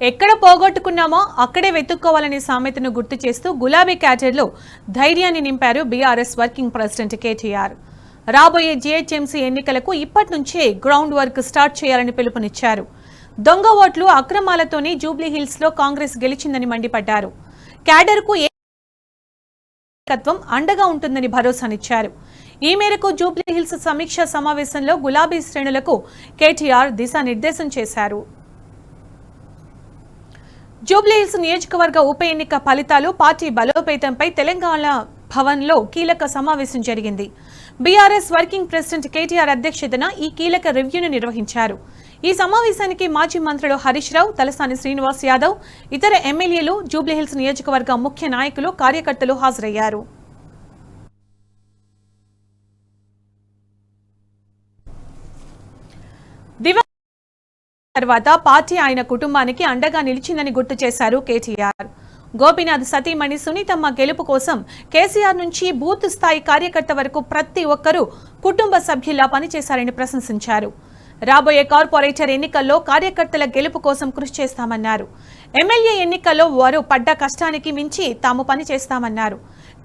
ఎక్కడ పోగొట్టుకున్నామో అక్కడే వెతుక్కోవాలనే సామెతను గుర్తు చేస్తూ గులాబీ క్యాడర్లో ధైర్యాన్ని నింపారు బీఆర్ఎస్ వర్కింగ్ ప్రెసిడెంట్ కేటీఆర్. రాబోయే జీహెచ్ఎంసీ ఎన్నికలకు ఇప్పటి నుంచే గ్రౌండ్ వర్క్ స్టార్ట్ చేయాలని పిలుపునిచ్చారు. దొంగ ఓట్లు అక్రమాలతోనే జూబ్లీహిల్స్ లో కాంగ్రెస్ గెలిచిందని మండిపడ్డారు. క్యాడర్కు అండగా ఉంటుందని భరోసానిచ్చారు. ఈ మేరకు జూబ్లీహిల్స్ సమీక్ష సమావేశంలో గులాబీ శ్రేణులకు కేటీఆర్ దిశానిర్దేశం చేశారు. జూబ్లీహిల్స్ నియోజకవర్గ ఉప ఎన్నిక ఫలితాలు, పార్టీ బలోపేతంపై తెలంగాణ భవన్లో కీలక సమావేశం జరిగింది. బీఆర్ఎస్ వర్కింగ్ ప్రెసిడెంట్ కేటీఆర్ అధ్యక్షతన ఈ కీలక రివ్యూను నిర్వహించారు. ఈ సమావేశానికి మాజీ మంత్రులు హరీష్ రావు, తలసాని శ్రీనివాస్ యాదవ్, ఇతర ఎమ్మెల్యేలు, జూబ్లీహిల్స్ నియోజకవర్గ ముఖ్య నాయకులు, కార్యకర్తలు హాజరయ్యారు. తర్వాత పార్టీ ఆయన కుటుంబానికి అండగా నిలిచిందని గుర్తు చేశారు కేటీఆర్. గోపీనాథ్ సతీమణి సునీతమ్మ గెలుపు కోసం కేసీఆర్ నుంచి బూత్ స్థాయి కార్యకర్త వరకు ప్రతి ఒక్కరూ కుటుంబ సభ్యులా పనిచేశారని ప్రశంసించారు. రాబోయే కార్పొరేటర్ ఎన్నికల్లో కార్యకర్తల గెలుపు కోసం కృషి చేస్తామన్నారు. ఎమ్మెల్యే ఎన్నికల్లో వారు పడ్డ కష్టానికి మించి తాము పనిచేస్తామన్నారు.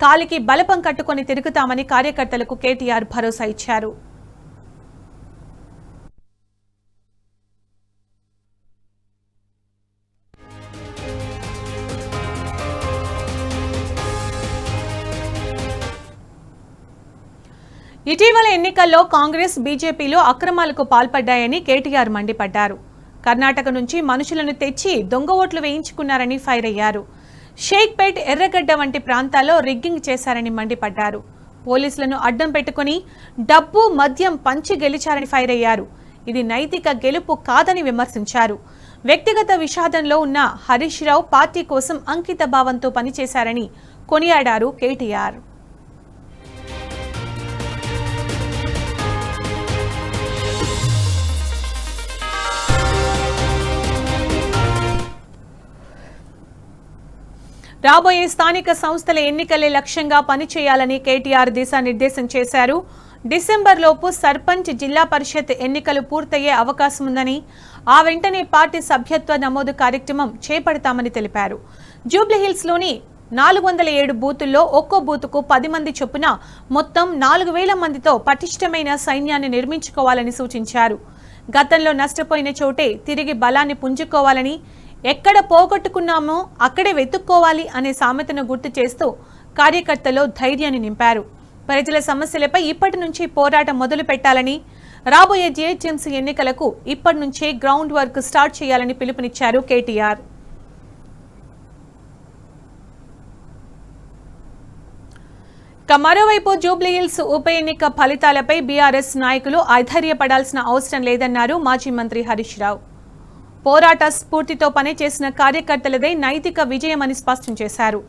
కాలికి బలపం కట్టుకుని తిరుగుతామని కార్యకర్తలకు కేటీఆర్ భరోసా ఇచ్చారు. ఇటీవల ఎన్నికల్లో కాంగ్రెస్, బీజేపీలో అక్రమాలకు పాల్పడ్డాయని కేటీఆర్ మండిపడ్డారు. కర్ణాటక నుంచి మనుషులను తెచ్చి దొంగ ఓట్లు వేయించుకున్నారని ఫైర్ అయ్యారు. షేక్పేట్, ఎర్రగడ్డ వంటి ప్రాంతాల్లో రిగ్గింగ్ చేశారని మండిపడ్డారు. పోలీసులను అడ్డం పెట్టుకుని డబ్బు, మద్యం పంచి గెలిచారని ఫైర్ అయ్యారు. ఇది నైతిక గెలుపు కాదని విమర్శించారు. వ్యక్తిగత విషాదంలో ఉన్న హరీష్ రావు పార్టీ కోసం అంకిత భావంతో పనిచేశారని కొనియాడారు కేటీఆర్. రాబోయే స్థానిక సంస్థల ఎన్నికలే లక్ష్యంగా పనిచేయాలని కేటీఆర్ దిశానిర్దేశం చేశారు. డిసెంబర్లోపు సర్పంచ్, జిల్లా పరిషత్ ఎన్నికలు పూర్తయ్యే అవకాశం ఉందని, ఆ వెంటనే పార్టీ సభ్యత్వ నమోదు కార్యక్రమం చేపడతామని తెలిపారు. జూబ్లీహిల్స్లోని 407 బూతుల్లో ఒక్కో బూతుకు 10 మంది చొప్పున మొత్తం 4000 మందితో పటిష్టమైన సైన్యాన్ని నిర్మించుకోవాలని సూచించారు. గతంలో నష్టపోయిన చోటే తిరిగి బలాన్ని పుంజుకోవాలని, ఎక్కడ పోగొట్టుకున్నామో అక్కడే వెతుక్కోవాలి అనే సామెతను గుర్తు చేస్తూ కార్యకర్తలో ధైర్యాన్ని నింపారు. ప్రజల సమస్యలపై ఇప్పటి నుంచి పోరాటం మొదలు పెట్టాలని, రాబోయే జీహెచ్ఎంసీ ఎన్నికలకు ఇప్పటి నుంచే గ్రౌండ్ వర్క్ స్టార్ట్ చేయాలని పిలుపునిచ్చారు కేటీఆర్. మరోవైపు జూబ్లీహిల్స్ ఉప ఎన్నిక ఫలితాలపై బీఆర్ఎస్ నాయకులు అధైర్యపడాల్సిన అవసరం లేదన్నారు మాజీ మంత్రి హరీష్ రావు. పోరాట స్ఫూర్తితో పనిచేసిన కార్యకర్తలదే నైతిక విజయమని స్పష్టం చేశారు.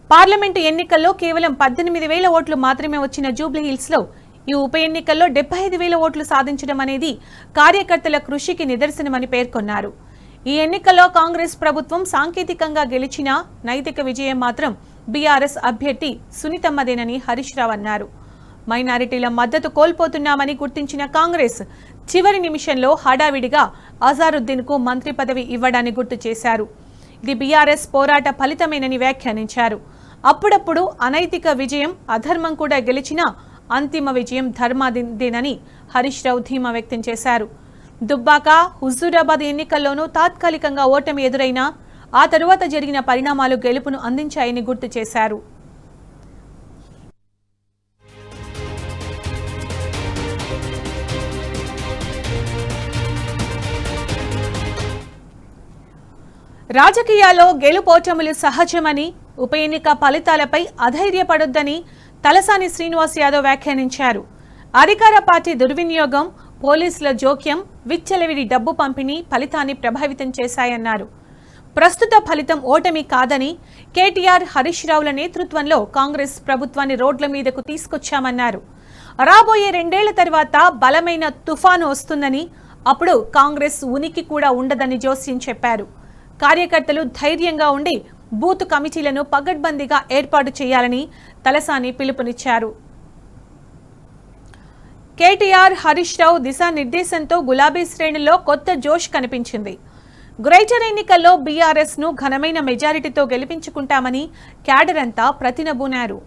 పార్లమెంటు ఎన్నికల్లో కేవలం 18,000 ఓట్లు మాత్రమే వచ్చిన జూబ్లీహిల్స్లో ఈ ఉప ఎన్నికల్లో 75,000 ఓట్లు సాధించడం అనేది కార్యకర్తల కృషికి నిదర్శనమని పేర్కొన్నారు. ఈ ఎన్నికల్లో కాంగ్రెస్ ప్రభుత్వం సాంకేతికంగా గెలిచిన నైతిక విజయం మాత్రం బీఆర్ఎస్ అభ్యర్థి సునీతమ్మదేనని హరీష్ రావు అన్నారు. మైనారిటీల మద్దతు కోల్పోతున్నామని గుర్తించిన కాంగ్రెస్ చివరి నిమిషంలో హడావిడిగా అజారుద్దీన్కు మంత్రి పదవి ఇవ్వడాన్ని గుర్తు చేశారు. ఇది బీఆర్ఎస్ పోరాట ఫలితమేనని వ్యాఖ్యానించారు. అప్పుడప్పుడు అనైతిక విజయం, అధర్మం కూడా గెలిచినా అంతిమ విజయం ధర్మాదేనని హరీష్ రావు ధీమా వ్యక్తం చేశారు. దుబ్బాక, హుజూరాబాద్ ఎన్నికల్లోనూ తాత్కాలికంగా ఓటమి ఎదురైనా ఆ తరువాత జరిగిన పరిణామాలు గెలుపును అందించాయని గుర్తు చేశారు. రాజకీయాల్లో గెలుపోటములు సహజమని, ఉప ఎన్నిక ఫలితాలపై అధైర్యపడొద్దని తలసాని శ్రీనివాస్ యాదవ్ వ్యాఖ్యానించారు. అధికార పార్టీ దుర్వినియోగం, పోలీసుల జోక్యం, విచ్చలవిడి డబ్బు పంపిణీ ఫలితాన్ని ప్రభావితం చేశాయన్నారు. ప్రస్తుత ఫలితం ఓటమి కాదని, కేటీఆర్, హరీష్ రావుల నేతృత్వంలో కాంగ్రెస్ ప్రభుత్వాన్ని రోడ్ల మీదకు తీసుకొచ్చామన్నారు. రాబోయే 2 ఏళ్ల తర్వాత బలమైన తుఫాను వస్తుందని, అప్పుడు కాంగ్రెస్ ఉనికి కూడా ఉండదని జోస్యం చెప్పారు. కార్యకర్తలు ధైర్యంగా ఉండి బూత్ కమిటీలను పగడ్బందీగా ఏర్పాటు చేయాలని తలసాని పిలుపునిచ్చారు. కేటీఆర్, హరీష్ రావు దిశానిర్దేశంతో గులాబీ శ్రేణుల్లో కొత్త జోష్ కనిపించింది. గ్రేటర్ ఎన్నికల్లో బీఆర్ఎస్ ను ఘనమైన మెజారిటీతో గెలిపించుకుంటామని క్యాడర్ అంతా ప్రతినబూనారు.